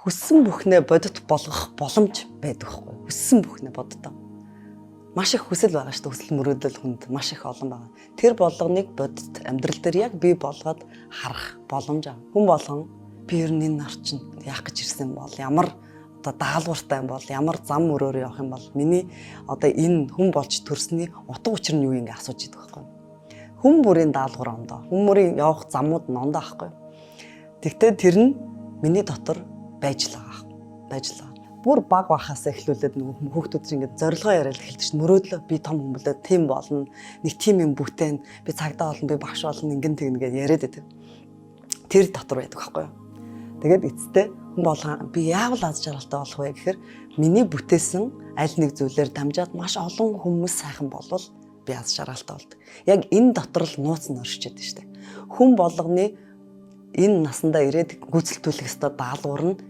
Хүссэн бүхнээ бодит болгох боломж байдаг хгүй. Хүссэн бүхнээ боддоо. Маш их хүсэл байгаа шүү дээ. Хүсэл мөрөөдөл хүнд маш их олон байгаа. Тэр болгоныг бодит амьдрал дээр яг бий болгоод харах боломж аа. Хүн болгон би ер нь энэ нар чинь яах гэж ирсэн бол ямар одоо даалгавартай юм бол ямар зам өрөөр явах юм бол миний одоо энэ хүн болж төрсний утга учир нь юу ингэ асууж идэг байхгүй. Хүн бүрийн даалгавар ондоо. Хүн бүрийн явах замууд нь ондоо байхгүй. Тэгтээ тэр нь миний дотор байж л байгаа. Бүр баг бахаас эхлүүлээд нөгөө хүүхдүүд чинь ингээд зорилгоо яриад эхэлдэг чинь мөрөөдлөө би том хүмүүлээ тийм болно. Нэг тийм юм бүтээн би цагдаа болно, би багш болно ингэн тэгнэ гэж яриад байдаг. Тэр дотор байдаг байхгүй юу. Тэгээд эцэстээ хүн болгоо би яавал аз жаргалтай болох вэ гэхээр миний бүтээсэн аль нэг зүйлээр дамжаад маш олон хүмүүс сайхан болвол би аз жаргалтай болдог. Яг энэ дотор л нууц нь оршиж байдаг шүү дээ. Хүн болгоны энэ насандаа ирээд гүйцэлдүүлэх ёстой даалгавар нь